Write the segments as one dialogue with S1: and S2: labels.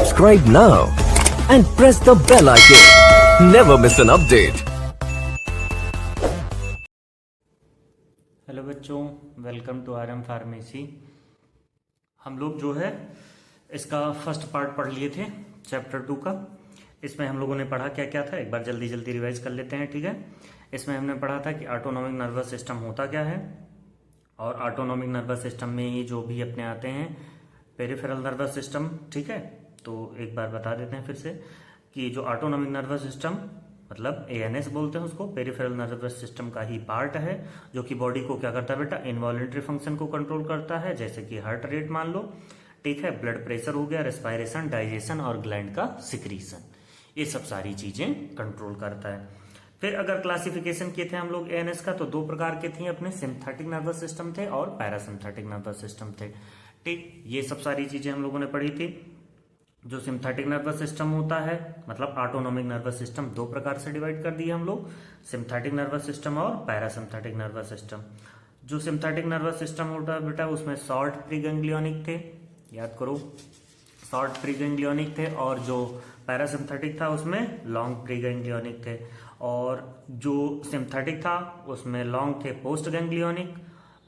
S1: Subscribe now and press the bell icon. Never miss an update.
S2: Hello बच्चों, welcome to RM pharmacy. हम लोग जो है इसका फर्स्ट पार्ट पढ़ लिए थे चैप्टर 2 का। इसमें हम लोगों ने पढ़ा क्या क्या था, एक बार जल्दी जल्दी रिवाइज कर लेते हैं, ठीक है। इसमें हमने पढ़ा था कि ऑटोनॉमिक नर्वस सिस्टम होता क्या है, और ऑटोनॉमिक नर्वस सिस्टम में ही जो भी अपने आते हैं पेरिफेरल नर्वस सिस्टम, ठीक है। तो एक बार बता देते हैं फिर से कि जो ऑटोनॉमिक नर्वस सिस्टम मतलब एएनएस बोलते हैं उसको, पेरिफेरल नर्वस सिस्टम का ही पार्ट है, जो कि बॉडी को क्या करता है बेटा, इनवॉलेंट्री फंक्शन को कंट्रोल करता है, जैसे कि हार्ट रेट मान लो, ठीक है, ब्लड प्रेशर हो गया, रेस्पायरेशन, डाइजेशन और ग्लैंड का सिक्रीशन, ये सब सारी चीजें कंट्रोल करता है। फिर अगर क्लासिफिकेशन किए थे हम लोग एएनएस का, तो दो प्रकार के थे अपने, सिंथेटिक नर्वस सिस्टम थे और पैरासिम्पथेटिक नर्वस सिस्टम थे, ठीक। ये सब सारी चीजें हम लोगों ने पढ़ी थी। जो सिंथेटिक नर्वस सिस्टम होता है मतलब ऑटोनॉमिक नर्वस सिस्टम दो प्रकार से डिवाइड कर दिए हम लोग, सिंथेटिक नर्वस सिस्टम और पैरासिम्पथेटिक नर्वस सिस्टम। जो सिंथेटिक नर्वस सिस्टम होता है बेटा, उसमें शॉर्ट प्रीगैंग्लियोनिक थे, याद करो, शॉर्ट प्रीगैंग्लियोनिक थे, और जो पैरासिम्पथेटिक था उसमें लॉन्ग प्रीगैंग्लियोनिक थे, और जो सिंथेटिक था उसमें लॉन्ग थे पोस्ट गैंग्लियोनिक,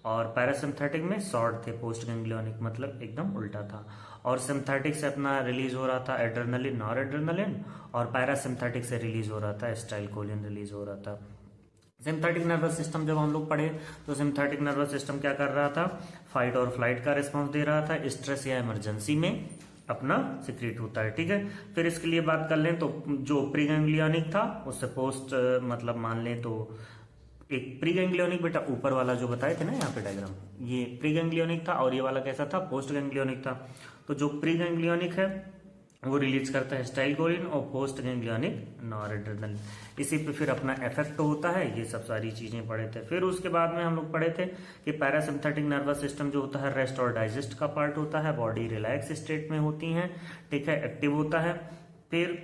S2: और पैरासिम्पथेटिक में शॉर्ट थे पोस्ट गैंग्लियोनिक, मतलब एकदम उल्टा था। और सिंथेटिक से अपना रिलीज हो रहा था एड्रेनलिन, नॉर एड्रेनलिन, और पैरासिम्पथेटिक से रिलीज हो रहा था एसिटाइलकोलिन रिलीज हो रहा था। सिंथेटिक नर्वस सिस्टम जब हम लोग पढ़े तो सिंथेटिक नर्वस सिस्टम क्या कर रहा था, फाइट और फ्लाइट का रिस्पॉन्स दे रहा था, स्ट्रेस या इमरजेंसी में अपना सिक्रीट होता है, ठीक है। फिर इसके लिए बात कर लें तो जो प्रीगैंग्लियोनिक था उससे पोस्ट मतलब मान लें तो एक प्रीगैंग्लियोनिक बेटा ऊपर वाला जो बताए थे ना यहाँ पे डायग्राम, ये प्रीगैंग्लियोनिक था, और ये वाला कैसा था, पोस्ट गैंग्लियोनिक था। तो जो प्रीगैंग्लियोनिक है वो रिलीज करता है एसिटाइलकोलिन, और पोस्ट गैंग्लियोनिक नॉरएड्रेनलिन, इसी पे फिर अपना इफेक्ट होता है। ये सब सारी चीजें पढ़े थे। फिर उसके बाद में हम लोग पढ़े थे कि पैरासिम्पथेटिक नर्वस सिस्टम जो होता है रेस्ट और डाइजेस्ट का पार्ट होता है, बॉडी रिलैक्स स्टेट में होती है, ठीक है, एक्टिव होता है। फिर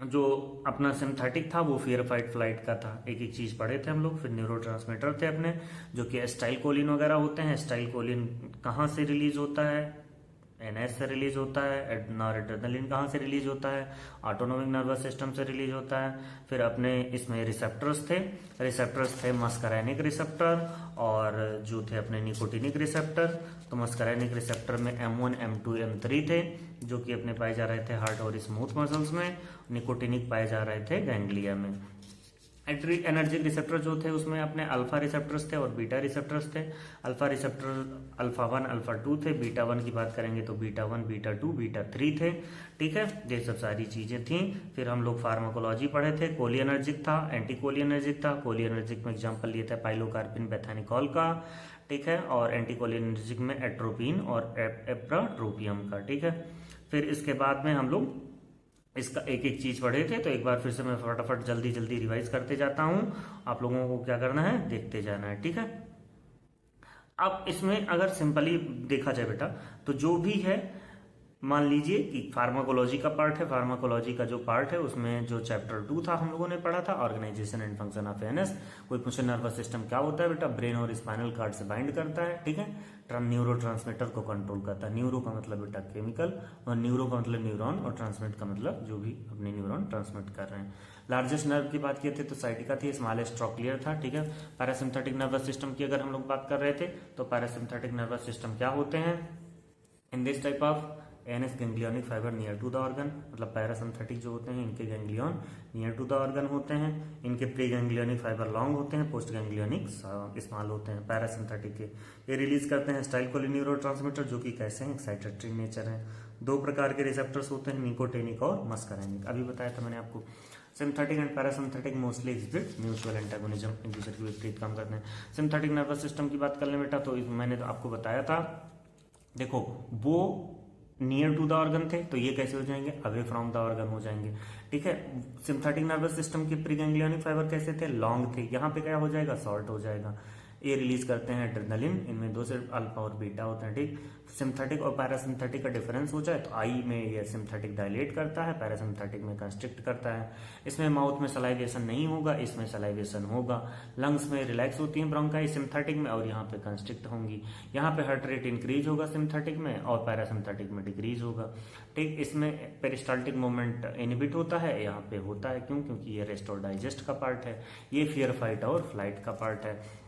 S2: जो अपना सिंथेटिक था वो फियर फाइट फ्लाइट का था, एक एक चीज पढ़े थे हम लोग। फिर न्यूरोट्रांसमीटर थे अपने, जो कि एसिटाइलकोलिन वगैरह होते हैं। एसिटाइलकोलिन कहाँ से रिलीज होता है, एनएस से रिलीज होता है। नॉरएड्रेनलिन कहाँ से रिलीज होता है, ऑटोनॉमिक नर्वस सिस्टम से रिलीज होता है। फिर अपने इसमें रिसेप्टर्स थे मस्करैनिक रिसेप्टर और जो थे अपने निकोटिनिक रिसेप्टर। तो मस्करैनिक रिसेप्टर में M1, M2, M3 थे, जो कि अपने पाए जा रहे थे हार्ट और स्मूथ मसल्स में। निकोटिनिक पाए जा रहे थे गैंग्लिया में। एनर्जिक रिसेप्टर जो थे उसमें अपने अल्फा रिसेप्टर्स थे और बीटा रिसेप्टर्स थे। अल्फा रिसेप्टर अल्फा 1, अल्फा 2 थे। बीटा 1 की बात करेंगे तो बीटा 1, बीटा 2, बीटा 3 थे, ठीक है। ये सब सारी चीजें थी। फिर हम लोग फार्माकोलॉजी पढ़े थे। कोलिएनर्जिक था, एंटी कोलिएनर्जिक था। कोलिएनर्जिक में एग्जाम्पल लिए थे पाइलोकार्पिन, बेथानिकॉल का, ठीक है, और एंटी कोलिएनर्जिक में एट्रोपिन और एप्राट्रोपियम का, ठीक है। फिर इसके बाद में हम लोग इसका एक एक चीज पढ़े थे। तो एक बार फिर से मैं फटाफट जल्दी जल्दी रिवाइज करते जाता हूं, आप लोगों को क्या करना है, देखते जाना है, ठीक है। अब इसमें अगर सिंपली देखा जाए बेटा, तो जो भी है मान लीजिए कि फार्माकोलॉजी का पार्ट है। फार्माकोलॉजी का जो पार्ट है उसमें जो चैप्टर 2 था हम लोगों ने पढ़ा था, organisation and function of ANS. कोई पूछे नर्वस सिस्टम क्या होता है बेटा, ब्रेन और स्पाइनल कार्ड से बाइंड करता है, ठीक है, न्यूरो ट्रांसमीटर को कंट्रोल करता है। न्यूरो का मतलब बेटा केमिकल, और न्यूरो का मतलब न्यूरॉन, और ट्रांसमिट का मतलब जो भी अपने न्यूरॉन ट्रांसमिट कर रहे हैं। लार्जेस्ट नर्व की बात किए थे तो साइटिका थी, स्मॉलेस्ट ट्रॉक्लियर था, ठीक है। पैरासिम्पथेटिक नर्वस सिस्टम की अगर हम लोग बात कर रहे थे तो पैरासिम्पथेटिक नर्वस सिस्टम क्या होते हैं, in this type of NS ganglionic fibre near to the organ, मतलब पैरासिम्पथेटिक जो होते हैं इनके ganglion near to the organ होते हैं। इनके प्री गैंग्लियोनिक फाइबर लॉन्ग होते हैं, पोस्ट गैंग्लियोनिक स्मॉल होते हैं पैरासिम्पथेटिक के। ये रिलीज करते हैं एसिटाइलकोलिन न्यूरोट्रांसमीटर, जो कि कैसे हैं, एक्साइटेटरी नेचर है। दो प्रकार के रिसेप्टर्स होते हैं, निकोटिनिक और मस्करैनिक, अभी बताया था मैंने आपको। Synthetic and parasympathetic mostly exhibit mutual antagonism, एक दूसरे के विपरीत काम करते हैं। सिंथेटिक नर्वस सिस्टम की बात कर लें बेटा, तो मैंने तो आपको बताया था, देखो वो नियर टू द ऑर्गन थे तो ये कैसे हो जाएंगे, अवे फ्रॉम द ऑर्गन हो जाएंगे, ठीक है। सिंथेटिक नर्वस सिस्टम के प्रीगैंग्लियोनिक फाइबर कैसे थे, लॉन्ग थे, यहाँ पे क्या हो जाएगा, शॉर्ट हो जाएगा। ये रिलीज करते हैं एड्रेनलिन। इनमें दो सिर्फ अल्फा और बीटा होते हैं, ठीक। सिंथेटिक और पैरासिम्थेटिक का डिफरेंस हो जाए तो आई में ये सिंथेटिक डायलेट करता है, पैरासिम्थेटिक में कंस्ट्रिक्ट करता है। इसमें माउथ में सलाइवेशन नहीं होगा, इसमें सलाइवेशन होगा। लंग्स में रिलैक्स होती है ब्रोंकाई सिंथेटिक में, और यहाँ पे कंस्ट्रिक्ट होंगी। यहाँ पे हार्ट रेट इंक्रीज होगा सिंथेटिक में और पैरासिम्थेटिक में डिक्रीज होगा, ठीक। इसमें पेरिस्टाल्टिक मूवमेंट इनहिबिट होता है, यहाँ पे होता है क्यों? क्योंकि ये रेस्ट और डाइजेस्ट का पार्ट है, ये फियर फाइट और फ्लाइट का पार्ट है।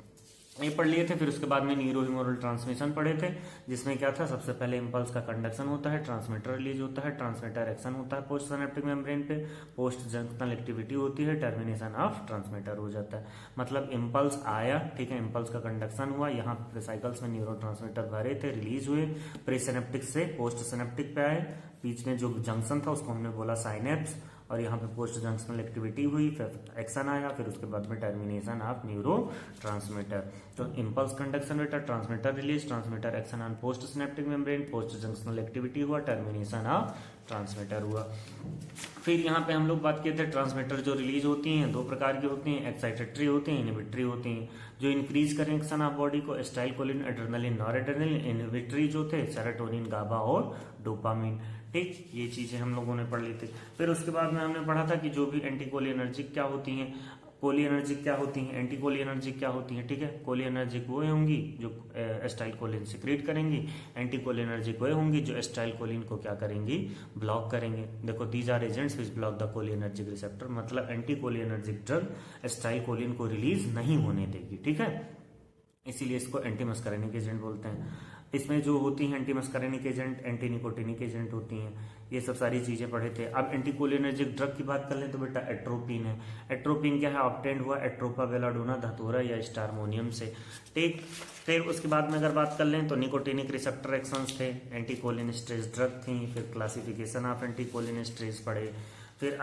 S2: ये पढ़ लिए थे। फिर उसके बाद में न्यूरोह्यूमरल ट्रांसमिशन पढ़े थे, जिसमें क्या था, सबसे पहले इंपल्स का कंडक्शन होता है, ट्रांसमीटर रिलीज होता है, ट्रांसमीटर एक्शन होता है पोस्ट सिनेप्टिक मेम्ब्रेन पे, पोस्ट जंक्शनल एक्टिविटी होती है, टर्मिनेशन ऑफ ट्रांसमीटर हो जाता है। मतलब इंपल्स आया, ठीक है, इंपल्स का कंडक्शन हुआ, यहाँ पे साइकिल्स में न्यूरो भरे थे, रिलीज हुए, प्री सिनेप्टिक से पोस्ट सिनेप्टिक पे आए, बीच में जो जंक्शन था उसको हमने बोला साइनेप्स, और यहाँ पे पोस्ट जंक्शनल एक्टिविटी हुई, फिर एक्शन आया, फिर उसके बाद में टर्मिनेशन ऑफ न्यूरो ट्रांसमीटर। तो इंपल्स कंडक्शन बेटा, transmitter release, transmitter action on post synaptic membrane, post junctional activity हुआ, टर्मिनेशन ऑफ ट्रांसमीटर हुआ। फिर यहाँ पे हम लोग बात किए थे ट्रांसमीटर जो रिलीज होती हैं दो प्रकार की होती हैं, एक्साइटेटरी होती हैं, इनहिबिटरी होती हैं। जो इंक्रीज करें एक्शन ऑफ बॉडी को, एस्टाइलकोलिन, एड्रेनलिन, नॉरएड्रेनलिन। इनहिबिटरी जो थे सेरोटोनिन, गाबा और डोपामिन, ठीक। ये चीजें हम लोगों ने पढ़ ली थी। फिर उसके बाद में हमने पढ़ा था कि जो भी एंटीकोलिनर्जिक क्या होती हैं, कोलिनर्जिक क्या होती हैं, एंटीकोलिनर्जिक क्या होती हैं, ठीक है। कोलिनर्जिक वो होंगी जो एस्टाइलकोलिन सिक्रीट करेंगी, एंटीकोलिनर्जिक वो होंगी जो एस्टाइलकोलिन को क्या करेंगी, ब्लॉक करेंगे। देखो, these are agents which block the cholinergic receptor, मतलब एंटीकोलिनर्जिक ड्रग एस्टाइलकोलिन को रिलीज नहीं होने देगी, ठीक है। इसीलिए इसको एंटी मस्करेनिक एजेंट बोलते हैं। इसमें जो होती हैं anti muscarinic agent, anti nicotinic agent होती हैं, ये सब सारी चीजें पढ़े थे। अब एंटीकोलिनर्जिक ड्रग की बात कर लें तो बेटा एट्रोपिन है। एट्रोपिन क्या है, ऑब्टेंड हुआ एट्रोपा बेलाडोना धतूरा या स्टारमोनियम से, ठीक। फिर उसके बाद में अगर बात कर लें तो निकोटिनिक रिसेप्टर एक्शंस थे, एंटीकोलिनेस्ट्रेज ड्रग थी, फिर क्लासिफिकेशन ऑफ एंटीकोलिनेस्ट्रेज पढ़े। फिर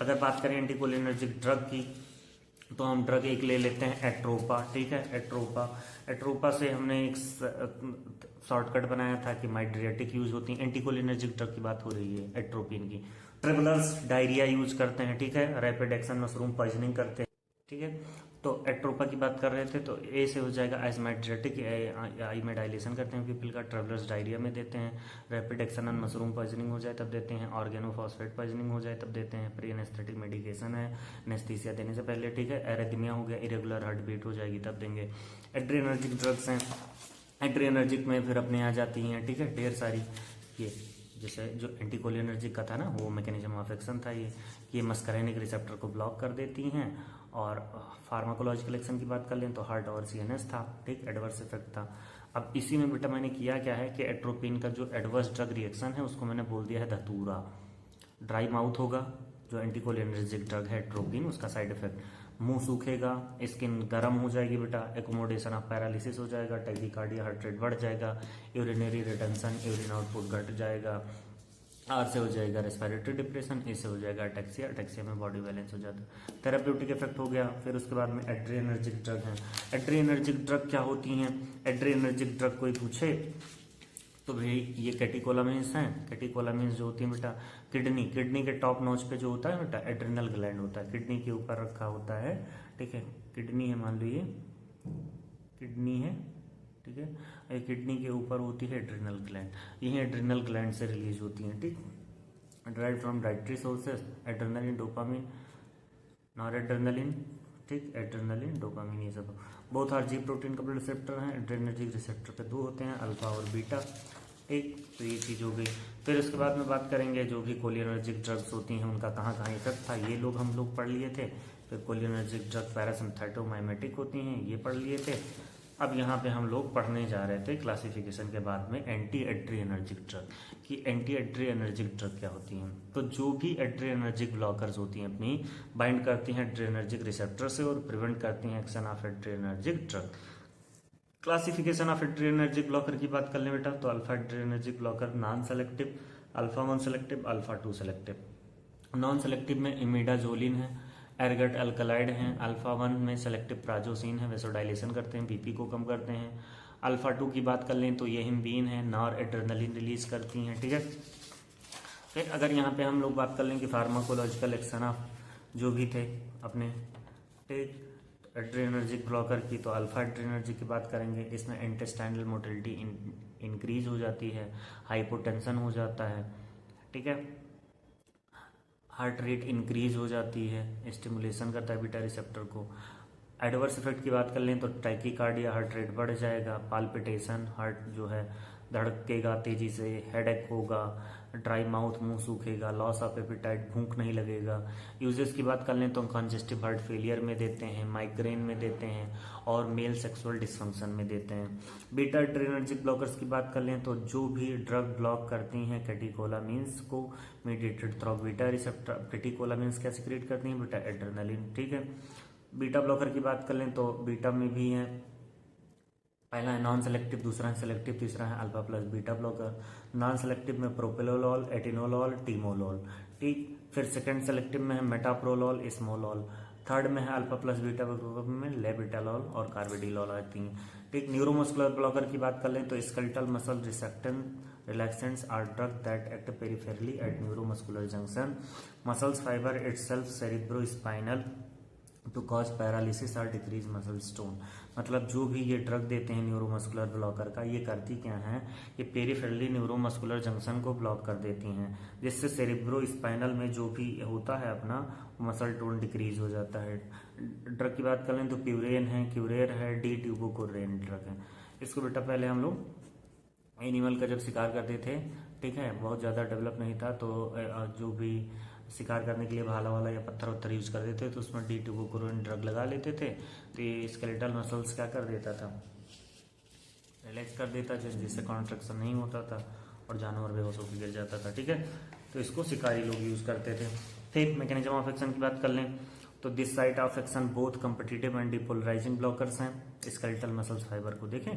S2: अगर बात करें एंटीकोलिनर्जिक ड्रग की तो हम ड्रग एक ले लेते हैं एट्रोपा, ठीक है। एट्रोपा से हमने एक शॉर्टकट बनाया था कि माइड्रियाटिक यूज होती है। एंटीकोलिनर्जिक ड्रग की बात हो रही है एट्रोपिन की। ट्रेवलर्स डायरिया यूज करते हैं, ठीक है। रैपिड एक्शन मशरूम पॉइजनिंग करते हैं, ठीक है। तो एट्रोपा की बात कर रहे थे तो ए से हो जाएगा एजमाइड्रियाटिक, आई में डायलेशन करते हैं पीपल का, ट्रेवलर्स डायरिया में देते हैं, rapid action on mushroom poisoning हो जाए तब देते हैं, ऑर्गेनोफॉस्फेट पॉइजनिंग हो जाए तब देते हैं, प्री एनेस्थेटिक मेडिकेशन है एनेस्थीसिया देने से पहले, ठीक है। एरिथमिया हो गया, इरेगुलर हार्ट बीट हो जाएगी तब देंगे। एड्रेनर्जिक ड्रग्स हैं, एड्रेनर्जिक में फिर अपने आ जाती हैं, ठीक है, ढेर सारी। ये जैसे जो एंटीकोलिनर्जिक का था ना, वो मैकेनिज्म ऑफ एक्शन था ये मस्करेनिक रिसेप्टर को ब्लॉक कर देती हैं। और फार्माकोलॉजिकल एक्शन की बात कर लें तो हार्ट और सीएनएस था, ठीक, एडवर्स इफेक्ट था। अब इसी में बेटा मैंने किया क्या है कि एट्रोपिन का जो एडवर्स ड्रग रिएक्शन है उसको मैंने बोल दिया है धतूरा। ड्राई माउथ होगा, जो एंटीकोलिनर्जिक ड्रग है एट्रोपिन, उसका साइड इफेक्ट, मुंह सूखेगा, स्किन गर्म हो जाएगी बेटा, एकोमोडेशन ऑफ पैरालिसिस हो जाएगा, टैकीकार्डिया, हार्ट रेट बढ़ जाएगा, यूरिनरी रिटेंशन, यूरिन आउटपुट घट जाएगा, आर से हो जाएगा रेस्पिरेटरी डिप्रेशन, ए से हो जाएगा अटैक्सिया, अटैक्सिया में बॉडी बैलेंस हो जाता है, थेराप्यूटिक इफेक्ट हो गया। फिर उसके बाद में एड्रेनर्जिक ड्रग है। एड्रेनर्जिक ड्रग क्या होती हैं? एड्रेनर्जिक ड्रग कोई पूछे तो भाई ये कैटिकोलामिन्स हैं। कैटिकोलामिन्स जो होती है बेटा किडनी के टॉप नॉच पे जो होता है बेटा एड्रिनल ग्लैंड होता है, किडनी के ऊपर रखा होता है, ठीक है। किडनी है, मान लो ये किडनी है, ठीक है, ये किडनी के ऊपर होती है एड्रिनल ग्लैंड, यही एड्रिनल ग्लैंड से रिलीज होती है, ठीक। Drive from dietary sources, adrenaline, dopamine, noradrenaline, ठीक, एड्रेनलिन, डोपामिन, ये सब बोथ आर जी प्रोटीन का रिसेप्टर हैं। एड्रेनर्जिक रिसेप्टर पे दो होते हैं, अल्फा और बीटा, ठीक। तो ये चीज हो गई। फिर उसके बाद में बात करेंगे जो भी कोलिनर्जिक ड्रग्स होती हैं उनका कहाँ कहाँ इफेक्ट था, ये लोग हम लोग पढ़ लिए थे। फिर कोलिनर्जिक ड्रग पैरासिम्पथेटोमाइमेटिक होती हैं, ये पढ़ लिए थे। अब यहाँ पे हम लोग पढ़ने जा रहे थे क्लासिफिकेशन के बाद में एंटी एड्रेनर्जिक ड्रग कि एंटी एड्रेनर्जिक ड्रग क्या होती हैं। तो जो भी एड्रेनर्जिक ब्लॉकर्स होती हैं अपनी बाइंड करती हैं एड्रेनर्जिक रिसेप्टर से और प्रिवेंट करती हैं action of adrenergic drug. Classification of adrenergic blocker की बात कर लें बेटा तो alpha adrenergic blocker non selective, alpha 1 selective, alpha 2 selective. Non selective में इमिडाजोलिन है, एरगट अल्कलाइड हैं। अल्फा 1 में सेलेक्टिव प्राजोसिन है, वेसोडाइलेशन करते हैं, बीपी को कम करते हैं। अल्फा 2 की बात कर लें तो ये हिम्बीन है, नॉर एड्रेनलिन रिलीज करती हैं, ठीक है। फिर अगर यहाँ पे हम लोग बात कर लें कि फार्माकोलॉजिकल एक्शन ऑफ जो भी थे अपने, ठीक, एड्रेनर्जिक ब्लॉकर की तो अल्फा एड्रेनर्जिक की बात करेंगे। इसमें इंटेस्टाइनल मोटिलिटी इंक्रीज हो जाती है, हाइपोटेंशन हो जाता है, ठीक है, हार्ट रेट इंक्रीज हो जाती है, स्टिमुलेशन करता है बीटा रिसेप्टर को। एडवर्स इफेक्ट की बात कर लें तो टैकीकार्डिया, हार्ट रेट बढ़ जाएगा, पाल्पिटेशन, हार्ट जो है धड़केगा तेजी से, हेडेक होगा, ड्राई माउथ, मुंह सूखेगा, लॉस ऑफ एपेटाइट, भूख नहीं लगेगा। यूजेस की बात कर लें तो कंजेस्टिव हार्ट फेलियर में देते हैं, माइग्रेन में देते हैं और मेल सेक्सुअल डिसफंक्शन में देते हैं। बीटा एड्रेनर्जिक ब्लॉकर्स की बात कर लें तो जो भी ड्रग ब्लॉक करती हैं कैटेकोलामिन्स को मीडिएटेड थ्रू बीटा रिसेप्टर, कैटेकोलामिन्स क्या सिक्रेट करती हैं, बीटा एड्रेनलिन, ठीक है। बीटा ब्लॉकर की बात कर लें तो बीटा में भी है, पहला है नॉन सेलेक्टिव, दूसरा है सेलेक्टिव, तीसरा है alpha plus beta blocker. Non selective में प्रोपेलोल, एटिनोलॉल, टीमोलॉल, ठीक। फिर सेकंड सेलेक्टिव में है मेटाप्रोलॉल, स्मोलॉल। थर्ड में है अल्फा प्लस बीटा ब्लॉकर में लेबिटालॉल और कार्बिडिलॉल आती हैं, ठीक। न्यूरोमस्कुलर ब्लॉकर की बात कर लें तो skeletal muscle relaxants are drug that act peripherally at neuromuscular junction muscles fibre itself cerebrospinal to cause paralysis और डिक्रीज मसल स्टोन। मतलब जो भी ये ड्रग देते हैं न्यूरोमस्कुलर ब्लॉकर का, ये करती क्या है, ये पेरिफेरली न्यूरोमस्कुलर जंक्शन को ब्लॉक कर देती हैं, जिससे सेरिब्रो स्पाइनल में जो भी होता है अपना मसल टोन डिक्रीज हो जाता है। ड्रग की बात कर लें तो प्यूरेन है, क्यूरेर है, डी ट्यूबोकुरेन ड्रग है। इसको बेटा पहले हम लोग एनिमल का जब शिकार करते थे, ठीक है, बहुत ज़्यादा डेवलप नहीं था, तो जो भी शिकार करने के लिए भाला वाला या पत्थर वत्थर यूज कर देते तो उसमें डी ट्यूबोकुरेन ड्रग लगा लेते थे, तो ये स्केलेटल मसल्स क्या कर देता था, रिलैक्स कर देता था, जिससे कॉन्ट्रैक्शन नहीं होता था और जानवर बेहोश होकर गिर जाता था, ठीक है। तो इसको शिकारी लोग यूज करते थे, ठीक। मैकेनिज्म ऑफ एक्शन की बात कर लें तो this site of action both competitive and depolarising blockers हैं। स्केलेटल मसल्स फाइबर को देखें,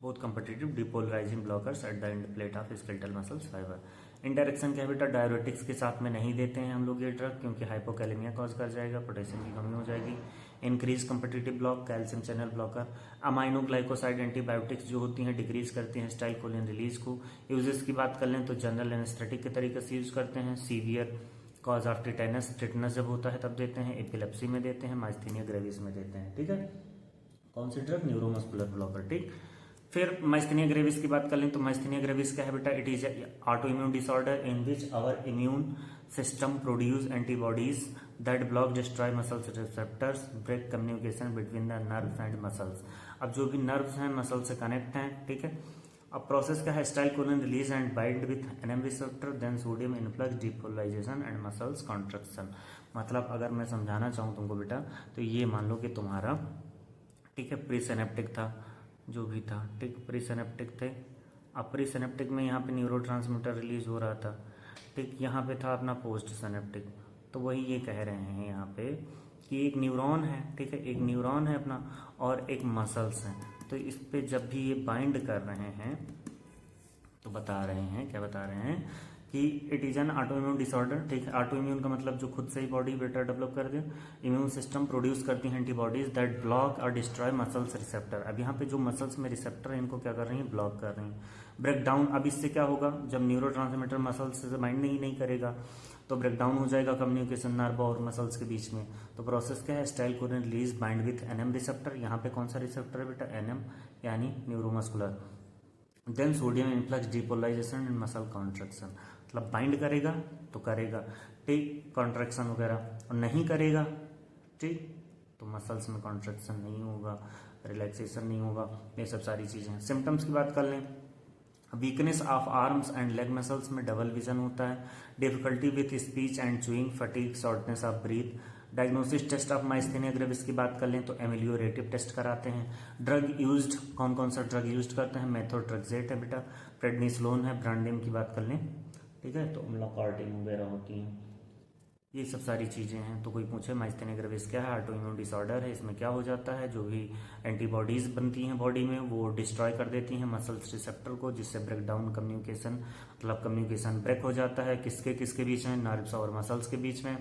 S2: both competitive depolarising blockers at the end plate of skeletal muscles fibre. इंडायरेक्शन क्या बेटा, डायरेटिक्स के साथ में नहीं देते हैं हम लोग ये ड्रग, क्योंकि हाइपोकैलेमिया कॉज कर जाएगा, पोटेशियम की कमी हो जाएगी। Increase competitive block, calcium channel blocker. Aminoglycoside antibiotics जो होती हैं डिक्रीज करती हैं स्टाइलकोलिन रिलीज को। यूजेस की बात कर लें तो जनरल एनेस्थेटिक के तरीके से यूज करते हैं, severe cause of tetanus, tetanus जब होता है तब देते हैं, एपिलेप्सी में देते हैं, माइस्थेनिया ग्रेविस में देते हैं, ठीक है। कौन सी ड्रग, न्यूरोमस्कुलर ब्लॉकर, ठीक। फिर माइस्थेनिया ग्रेविस की बात कर लें तो माइस्थेनिया ग्रेविस क्या है बेटा, it is autoimmune disorder in which our immune system produce antibodies that block destroy muscles receptors, break communication between the nerves and muscles. अब जो भी नर्व्स हैं मसल से कनेक्ट हैं, ठीक है। अब प्रोसेस क्या है, acetylcholine release and bind with N M receptor, then sodium influx, depolarisation and muscles contraction. मतलब अगर मैं समझाना चाहूँ तुमको बेटा तो ये मान लो कि तुम्हारा, ठीक है, प्रीसिनेप्टिक था जो भी था, ठीक, प्रीसिनेप्टिक थे। अब प्रीसिनेप्टिक में यहाँ पे न्यूरोट्रांसमीटर रिलीज हो रहा था, ठीक। यहाँ पे था अपना पोस्ट सिनेप्टिक, तो वही ये कह रहे हैं यहाँ पे कि एक न्यूरॉन है, ठीक है, एक न्यूरॉन है अपना और एक मसल्स हैं, तो इस पे जब भी ये बाइंड कर रहे हैं तो बता रहे हैं, क्या बता रहे हैं कि it is an auto immune disorder, ठीक है। ऑटो इम्यून का मतलब जो खुद से ही बॉडी बेटर डेवलप कर दे, इम्यून सिस्टम प्रोड्यूस करती है एंटीबॉडीज दैट ब्लॉक और डिस्ट्रॉय मसल्स रिसेप्टर। अब यहाँ पे जो मसल्स में रिसेप्टर है इनको क्या कर रही हैं, ब्लॉक कर रही हैं। ब्रेक डाउन, अब इससे क्या होगा, जब न्यूरोट्रांसमीटर मसल्स से बाइंड नहीं करेगा तो ब्रेक डाउन हो जाएगा कम्युनिकेशन नर्व और मसल्स के बीच में। तो प्रोसेस क्या है, acetylcholine release bind with N M receptor. यहाँ पे कौन सा रिसेप्टर है बेटा, एनएम, यानी neuromuscular. Then sodium influx, depolarisation and muscle contraction. मतलब बाइंड करेगा तो करेगा, ठीक, कॉन्ट्रैक्शन वगैरह, और नहीं करेगा, ठीक, तो मसल्स में कॉन्ट्रैक्शन नहीं होगा, रिलैक्सेशन नहीं होगा, ये सब सारी चीजें। सिम्टम्स की बात कर लें, weakness of arms and leg muscles में डबल विजन होता है, difficulty with speech and chewing, fatigue, shortness of breath. Diagnosis test of myasthenia gravis की बात कर लें तो एमिलियोरेटिव टेस्ट कराते हैं। ड्रग यूज्ड, कौन कौन सा ड्रग यूज करते हैं, मेथोट्रेक्सेट है बेटा, प्रेडनिसोलोन है, ब्रांडेम की बात कर लें, ठीक है, तो अम्लोकार्टिन वगैरह होती हैं, ये सब सारी चीजें हैं। तो कोई पूछे माइस्थेनिया ग्रेविस क्या है, ऑटो इम्यून डिसऑर्डर है, इसमें क्या हो जाता है, जो भी एंटीबॉडीज बनती हैं बॉडी में वो डिस्ट्रॉय कर देती हैं मसल्स रिसेप्टर को, जिससे ब्रेक डाउन कम्युनिकेशन, मतलब कम्युनिकेशन ब्रेक हो जाता है, किसके किसके बीच में, नर्व्स और मसल्स के बीच में।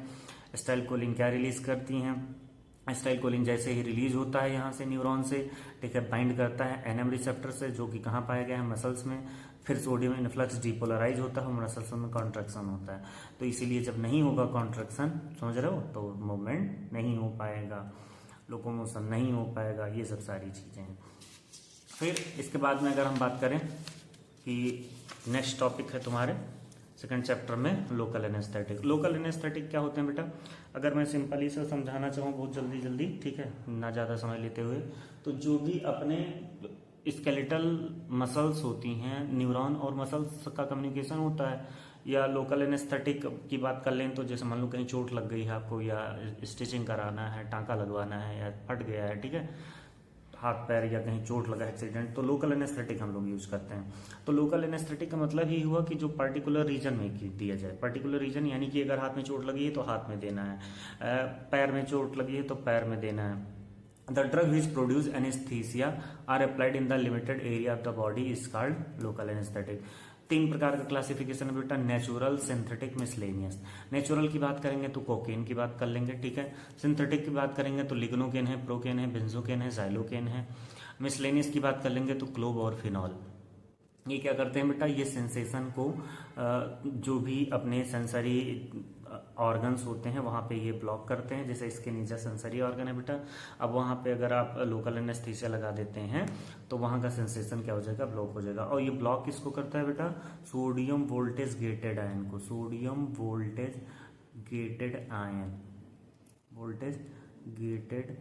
S2: स्टाइलकोलिन क्या रिलीज करती हैं, स्टाइलकोलिन जैसे ही रिलीज होता है यहाँ से न्यूरॉन से, ठीक है, बाइंड करता है एनएम रिसेप्टर से, जो कि कहाँ पाया गया है, मसल्स में। फिर सोडियम इनफ्लक्स डिपोलराइज होता है, मसल्स में कॉन्ट्रैक्शन होता है। तो इसीलिए जब नहीं होगा कॉन्ट्रैक्शन, समझ रहे हो, तो मूवमेंट नहीं हो पाएगा। लोकोमोशन नहीं हो पाएगा, ये सब सारी चीज़ें हैं। फिर इसके बाद में अगर हम बात करें कि नेक्स्ट टॉपिक है तुम्हारे सेकंड चैप्टर में लोकल एनेस्थेटिक। लोकल एनेस्थेटिक क्या होते हैं बेटा, अगर मैं सिंपली से समझाना चाहूँ बहुत जल्दी जल्दी, ठीक है, ना ज़्यादा समय लेते हुए, तो जो भी अपने स्केलेटल मसल्स होती हैं, न्यूरॉन और मसल्स का कम्युनिकेशन होता है, या लोकल एनेस्थेटिक की बात कर लें तो जैसे मान लो कहीं चोट लग गई है आपको, या स्टिचिंग कराना है, टाँका लगवाना है, या फट गया है, ठीक है, हाथ पैर या कहीं चोट लगा एक्सीडेंट, तो लोकल एनेस्थेटिक हम लोग यूज करते हैं। तो लोकल एनेस्थेटिक का मतलब ही हुआ कि जो पर्टिकुलर रीजन में दिया जाए। पर्टिकुलर रीजन यानी कि अगर हाथ में चोट लगी है तो हाथ में देना है, पैर में चोट लगी है तो पैर में देना है। The drug which produce anesthesia are applied in the limited area of the body is called local anesthetic। 3 प्रकार का क्लासिफिकेशन है बेटा, नेचुरल, सिंथेटिक, मिसलेनियस। नेचुरल की बात करेंगे तो कोकेन की बात कर लेंगे, ठीक है। सिंथेटिक की बात करेंगे तो लिग्नोकेन है, प्रोकेन है, बेंजोकेन है, जाइलोकेन है। मिसलेनियस की बात कर लेंगे तो क्लोब और फिनॉल। ये क्या करते हैं बेटा, ये सेंसेशन को जो भी अपने सेंसरी ऑर्गन्स होते हैं वहाँ पे ये ब्लॉक करते हैं। जैसे इसके नीचे सेंसरी ऑर्गन है बेटा, अब वहाँ पे अगर आप लोकल एनेस्थीसिया लगा देते हैं तो वहाँ का सेंसेशन क्या हो जाएगा, ब्लॉक हो जाएगा। और ये ब्लॉक किसको करता है बेटा, सोडियम वोल्टेज गेटेड आयन को, sodium voltage gated ion, voltage gated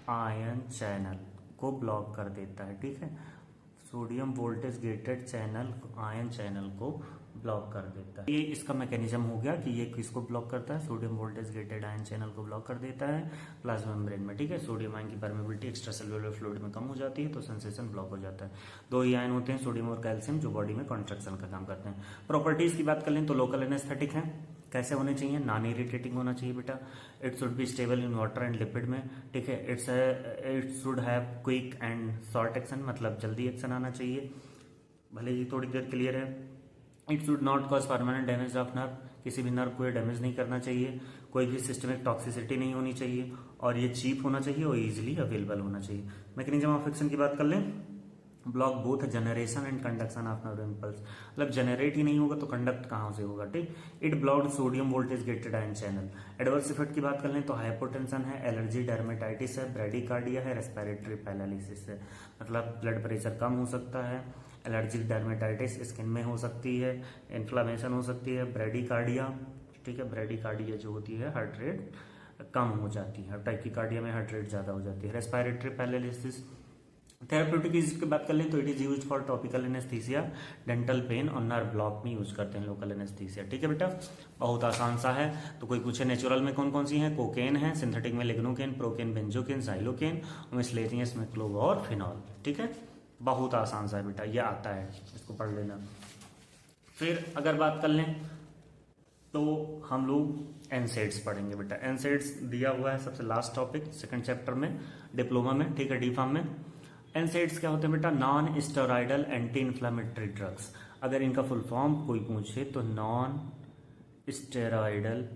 S2: ion channel को ब्लॉक कर देता है, ठीक है। Sodium voltage gated channel ion channel को ब्लॉक कर देता है। ये इसका मैकेनिज्म हो गया कि ये किसको ब्लॉक करता है, sodium voltage gated ion channel को ब्लॉक कर देता है प्लाज्मा मेम्ब्रेन में, ठीक है। सोडियम आयन की परमेबिलिटी एक्स्ट्रा सेलुलर फ्लूइड में कम हो जाती है तो सेंसेशन ब्लॉक हो जाता है। 2 ही आयन होते हैं, सोडियम और कैल्शियम, जो बॉडी में कॉन्ट्रैक्शन का काम करते हैं। प्रॉपर्टीज की बात कर लें तो लोकल एनेस्थेटिक है, कैसे होने चाहिए, नॉन इरिटेटिंग होना चाहिए बेटा। It should be stable in water and lipid में, ठीक है। It should have quick and short action, मतलब जल्दी एक्शन आना चाहिए, भले ही थोड़ी देर क्लियर है। It should not cause permanent damage of nerve, किसी भी नर्व को ये डैमेज नहीं करना चाहिए, कोई भी सिस्टमिक टॉक्सिसिटी नहीं होनी चाहिए, और ये चीप होना चाहिए और इजीली अवेलेबल होना चाहिए। मैकेनिज्म ऑफ एक्शन की बात कर लें, block both generation and conduction of nerve impulse, मतलब जनरेट ही नहीं होगा तो कंडक्ट कहां से होगा, ठीक। It blocked sodium voltage gated ion channel. Adverse effect की बात कर लें तो हाइपोटेंशन है, एलर्जी, डर्मेटाइटिस है, ब्रेडिकार्डिया है, रेस्पिरेटरी पैरालिसिस है, मतलब ब्लड प्रेशर कम हो सकता है, एलर्जिक डर्मेटाइटिस स्किन में हो सकती है, इन्फ्लामेशन हो सकती है, ब्रेडिकार्डिया, ठीक है, ब्रेडिकार्डिया जो होती है हार्ट रेट कम हो जाती है, टाइकिकार्डिया में हार्ट रेट ज्यादा हो जाती है, रेस्पिरेटरी पैरालिसिस। थेराप्यूटिक की बात कर लें तो it is use for topical anaesthesia, dental pen और नर्व ब्लॉक में यूज करते हैं लोकल एनेस्थीसिया, ठीक है बेटा। बहुत आसान सा है। तो कोई पूछे नेचुरल में कौन कौन सी है, कोकेन है, सिंथेटिक में लिग्नोकेन, प्रोकेन, बेंजोकेन, जाइलोकेन, और मिसलेनियस में क्लोब और फिनॉल, ठीक है। बहुत आसान सा है बेटा, ये आता है, इसको पढ़ लेना। फिर अगर बात कर लें तो हम लोग एनसेड्स पढ़ेंगे बेटा। एनसेड्स दिया हुआ है सबसे लास्ट टॉपिक सेकंड चैप्टर में, डिप्लोमा में, ठीक है, डी फार्म में। एनसेड्स क्या होते हैं बेटा, non steroidal anti inflammatory drugs. अगर इनका फुल फॉर्म कोई पूछे तो non steroidal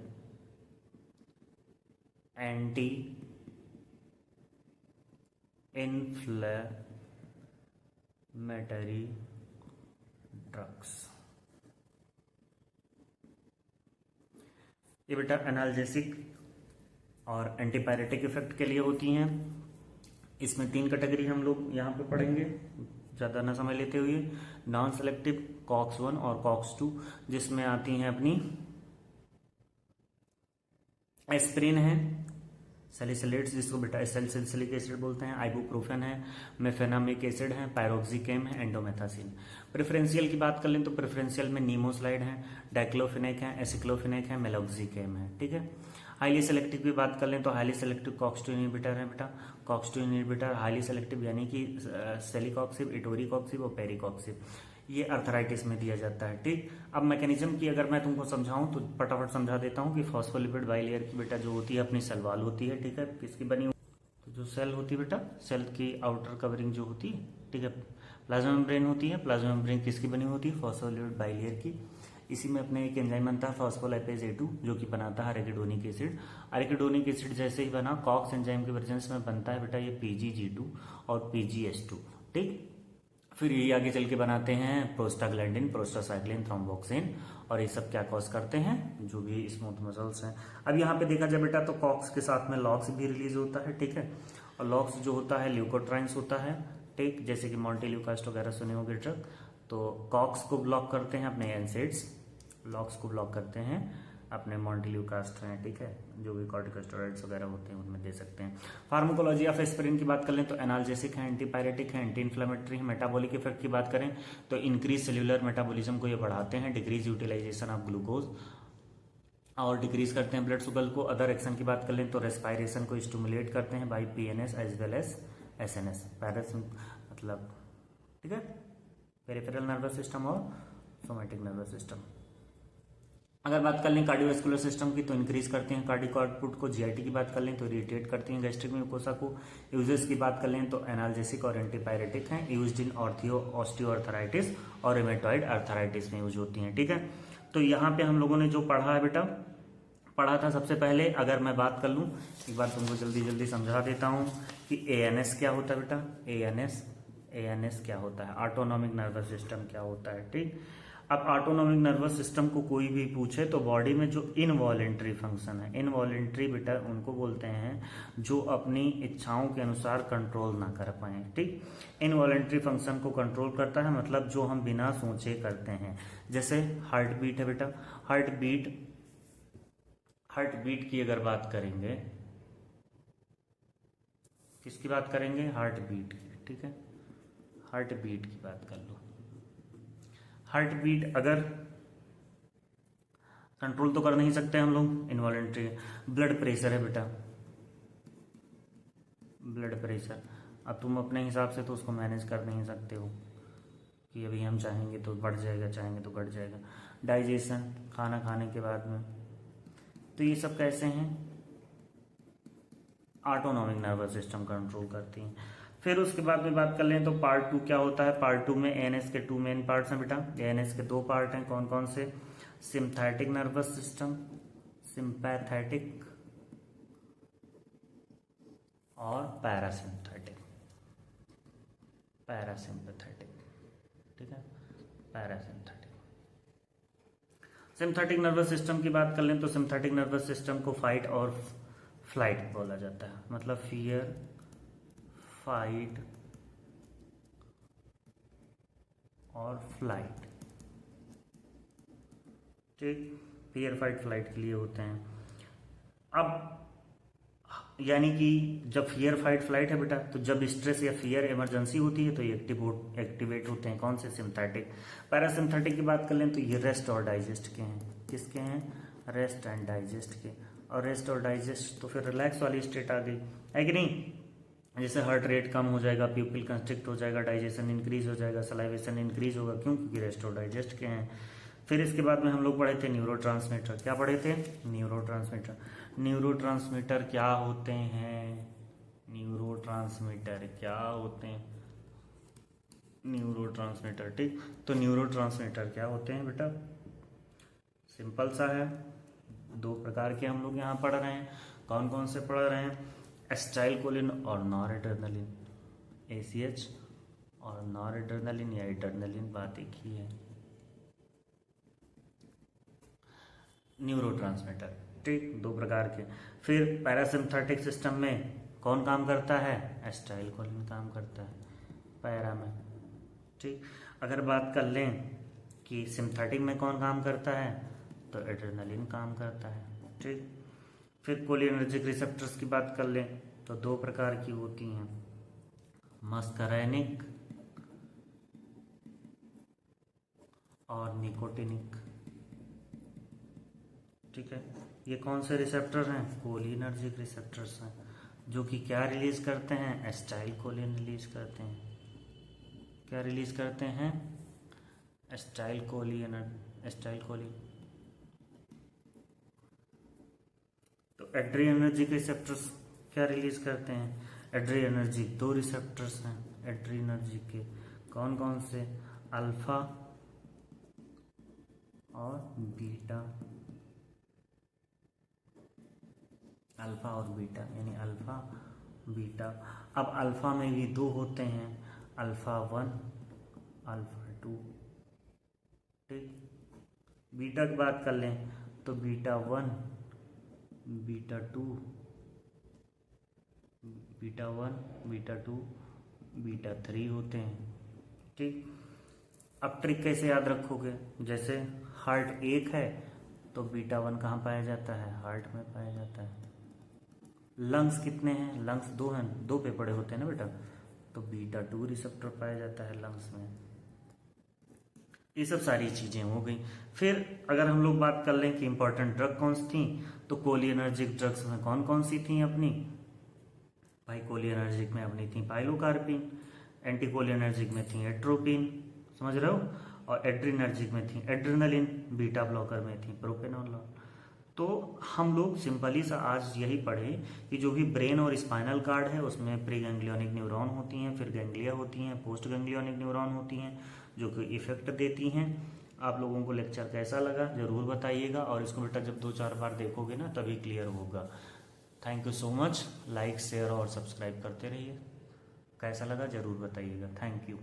S2: anti inflammatory drugs. ये बेटा एनाल्जेसिक और एंटीपायरेटिक इफेक्ट के लिए होती हैं। इसमें 3 कैटेगरी हम लोग यहाँ पे पढ़ेंगे, ज़्यादा ना समय लेते हुए। नॉन सेलेक्टिव कॉक्स 1 और कॉक्स 2, जिसमें आती हैं अपनी एस्प्रिन है, सैलिसिलेट्स जिसको बेटा एसिटिक एसिड बोलते हैं, आइबुप्रोफेन है, मेफेनामिक एसिड है, पायरोक्सिकेम है, एंडोमेथासिन। प्रेफरेंशियल की बात कर लें तो प्रेफरेंशियल में नीमोस्लाइड है, डाइक्लोफिनेक है, एसिक्लोफिनेक है, मेलोक्सिकेम है, ठीक है। हाईली सेलेक्टिव की बात कर लें तो हाईली सेलेक्टिव कॉक्स 2 इनहिबिटर है बेटा। कॉक्स 2 इनहिबिटर हाईली सेलेक्टिव यानी कि सेलिकॉक्सिब, इटोरिकॉक्सिब और पेरिकॉक्सिब, ये अर्थराइटिस में दिया जाता है, ठीक। अब मैकेनिज्म की अगर मैं तुमको समझाऊं तो फटाफट समझा देता हूं कि फॉस्फोलिपिड बाइलेयर की बेटा जो होती है अपनी सेल वॉल होती है, ठीक है, किसकी बनी हुई, तो जो सेल होती है बेटा, सेल की आउटर कवरिंग जो होती है, ठीक है, प्लाज्मा मेम्ब्रेन होती है। प्लाज्मा मेम्ब्रेन किसकी बनी होती है, फॉस्फोलिपिड बाइलेयर की। इसी में अपने एक एंजाइम बनता है फॉस्फोलाइपेज A2 जो कि बनाता है एराकिडोनिक एसिड। एराकिडोनिक एसिड जैसे ही बना कॉक्स एंजाइम के प्रेजेंस में बनता है बेटा ये PGG2 और PGS2, ठीक। फिर ये आगे चल के बनाते हैं प्रोस्टाग्लैंडिन, प्रोस्टासाइक्लिन, थ्रोम्बोक्सिन, और ये सब क्या कॉज करते हैं, जो भी स्मूथ मसल्स हैं। अब यहाँ पे देखा जाए बेटा तो कॉक्स के साथ में लॉक्स भी रिलीज होता है, ठीक है, और लॉक्स जो होता है ल्यूकोट्राइन्स होता है, ठीक, जैसे कि मॉन्टेल्यूकास्ट वगैरह सुने होंगे ड्रग। तो कॉक्स को ब्लॉक करते हैं अपने एनसेड्स, लॉक्स को ब्लॉक करते हैं अपने मॉन्टेल्यूकास्ट हैं, ठीक है, जो भी कॉर्टिकोस्टेरॉइड्स वगैरह होते हैं उनमें दे सकते हैं। फार्माकोलॉजी ऑफ एस्पिरिन की बात कर लें तो एनाल्जेसिक है, एंटीपायरेटिक है, एंटी इन्फ्लेमेटरी है। मेटाबॉलिक इफेक्ट की बात करें तो इंक्रीज सेल्यूलर मेटाबॉलिज्म को ये बढ़ाते हैं, डिक्रीज यूटिलाइजेशन ऑफ ग्लूकोज और डिक्रीज करते हैं ब्लड शुगर को। अदर एक्शन की बात कर लें तो रेस्पायरेशन को स्टिमुलेट करते हैं by P N S as well as S N S, पैरस मतलब, ठीक है, पेरिफेरल नर्वस सिस्टम और सोमैटिक नर्वस सिस्टम। अगर बात कर लें कार्डियोवैस्कुलर सिस्टम की तो इंक्रीज करते हैं कार्डिक आउटपुट को। जीआईटी की बात कर लें तो इरिटेट करती हैं गैस्ट्रिक म्यूकोसा को। यूजेस की बात कर लें तो एनाल्जेसिक और एंटीपायरेटिक हैं, यूज्ड इन ऑस्टियोआर्थराइटिस और रिमेटॉइड आर्थराइटिस में यूज होती हैं, ठीक है। तो यहाँ पे हम लोगों ने जो पढ़ा है बेटा, पढ़ा था सबसे पहले, अगर मैं बात कर लूँ एक बार तुमको जल्दी जल्दी समझा देता हूँ कि एएनएस क्या होता है बेटा, एएनएस क्या होता है, ऑटोनॉमिक नर्वस सिस्टम क्या होता है, ठीक। अब ऑटोनॉमिक नर्वस सिस्टम को कोई भी पूछे तो बॉडी में जो इनवॉलेंट्री फंक्शन है, इनवॉलेंट्री बेटा उनको बोलते हैं जो अपनी इच्छाओं के अनुसार कंट्रोल ना कर पाए, ठीक। इनवॉलेंट्री फंक्शन को कंट्रोल करता है मतलब जो हम बिना सोचे करते हैं। जैसे हार्ट बीट है बेटा, हार्ट बीट की अगर बात करेंगे, किसकी बात करेंगे, हार्ट बीट की, ठीक है, हार्ट बीट की बात कर लो। हार्ट बीट अगर कंट्रोल तो कर नहीं सकते हम लोग, इनवॉलेंट्री। ब्लड प्रेशर है बेटा, ब्लड प्रेशर, अब तुम अपने हिसाब से तो उसको मैनेज कर नहीं सकते हो कि अभी हम चाहेंगे तो बढ़ जाएगा, चाहेंगे तो घट जाएगा। डाइजेशन, खाना खाने के बाद में, तो ये सब कैसे हैं, ऑटोनॉमिक नर्वस सिस्टम कंट्रोल करती हैं। फिर उसके बाद में बात कर लें तो पार्ट 2 क्या होता है। पार्ट 2 में एएनएस के 2 मेन पार्ट्स हैं बेटा, एएनएस के 2 पार्ट हैं, कौन कौन से, सिम्पैथेटिक नर्वस सिस्टम, सिंपैथेटिक और पैरासिम्पैथेटिक, ठीक है, पैरासिम्पैथेटिक। सिम्पैथेटिक नर्वस सिस्टम की बात कर लें तो सिम्पैथेटिक नर्वस सिस्टम को फाइट और फ्लाइट बोला जाता है, मतलब फियर, फाइट और फ्लाइट, ठीक, फियर फाइट फ्लाइट के लिए होते हैं। अब यानी कि जब फियर फाइट फ्लाइट है बेटा, तो जब स्ट्रेस या फियर इमरजेंसी होती है तो ये एक्टिवेट होते हैं, कौन से, सिम्पैथेटिक। पैरासिम्पैथेटिक की बात कर लें तो ये रेस्ट और डाइजेस्ट के हैं, किसके हैं, रेस्ट एंड डाइजेस्ट के। और रेस्ट और डाइजेस्ट तो फिर रिलैक्स वाली स्टेट आ गई, है कि नहीं, जैसे हार्ट रेट कम हो जाएगा, प्यूपिल कंस्ट्रिक्ट हो जाएगा, डाइजेशन इंक्रीज हो जाएगा, सलाइवेशन इंक्रीज होगा, क्यों, क्योंकि रेस्ट और डाइजेस्ट के हैं। फिर इसके बाद में हम लोग पढ़े थे न्यूरोट्रांसमीटर, क्या पढ़े थे, न्यूरोट्रांसमीटर। न्यूरोट्रांसमीटर क्या होते हैं, न्यूरोट्रांसमीटर क्या होते हैं, न्यूरोट्रांसमीटर, ठीक। तो न्यूरोट्रांसमीटर क्या होते हैं बेटा, सिंपल सा है, 2 प्रकार के हम लोग यहाँ पढ़ रहे हैं, कौन कौन से पढ़ रहे हैं, एसिटाइलकोलिन और नॉरएड्रेनालिन, ACH और नॉरएड्रेनालिन या एड्रेनालिन, बात एक ही है, न्यूरोट्रांसमीटर, ठीक, 2 प्रकार के। फिर पैरासिम्पैथेटिक सिस्टम में कौन काम करता है, एसिटाइलकोलिन काम करता है पैरा में, ठीक। अगर बात कर लें कि सिम्पैथेटिक में कौन काम करता है तो एड्रेनालिन काम करता है, ठीक। फिर कोलिनर्जिक रिसेप्टर्स की बात कर लें तो 2 प्रकार की होती हैं, मस्करैनिक और निकोटिनिक, ठीक है। ये कौन से रिसेप्टर हैं, कोलिनर्जिक रिसेप्टर्स हैं, जो कि क्या रिलीज करते हैं, एसिटाइलकोलिन रिलीज करते हैं, क्या रिलीज करते हैं, एसिटाइलकोलिन। तो एड्रीनर्जिक रिसेप्टर्स क्या रिलीज करते हैं, एड्रीनर्जिक 2 रिसेप्टर्स हैं एड्रीनर्जिक के, कौन कौन से, अल्फा और बीटा, अल्फा और बीटा, यानी अल्फा बीटा। अब अल्फा में भी 2 होते हैं, अल्फा 1 अल्फा 2, ठीक। बीटा की बात कर लें तो beta 1 beta 2 beta 1, beta 2, beta 3 होते हैं। ठीक, अब ट्रिक कैसे याद रखोगे? जैसे हार्ट 1 है तो बीटा 1 कहाँ पाया जाता है? हार्ट में पाया जाता है। लंग्स कितने हैं? लंग्स 2 हैं, 2 फेफड़े होते हैं ना बेटा, तो बीटा 2 रिसेप्टर पाया जाता है लंग्स में। ये सब सारी चीजें हो गई। फिर अगर हम लोग बात कर लें कि इंपॉर्टेंट ड्रग कौन सी थी, तो कोलिनर्जिक ड्रग्स में कौन कौन सी थी अपनी? भाई कोलिनर्जिक में अपनी थी पाइलोकार्पिन, एंटी कोलिनर्जिक में थी एट्रोपिन, समझ रहे हो, और एड्रीनर्जिक में थी एड्रेनलिन, बीटा ब्लॉकर में थी प्रोपेनोलॉल। तो हम लोग सिंपली सा आज यही पढ़े कि जो भी ब्रेन और स्पाइनल कार्ड है उसमें प्री गैंग्लियोनिक न्यूरॉन होती हैं, फिर गैंग्लिया होती हैं, पोस्ट गैंग्लियोनिक न्यूरॉन होती हैं जो कि इफेक्ट देती हैं। आप लोगों को लेक्चर कैसा लगा जरूर बताइएगा, और इसको बेटा जब 2-4 बार देखोगे ना तभी क्लियर होगा। Thank you so much. Like, share और सब्सक्राइब करते रहिए। कैसा लगा जरूर बताइएगा। Thank you.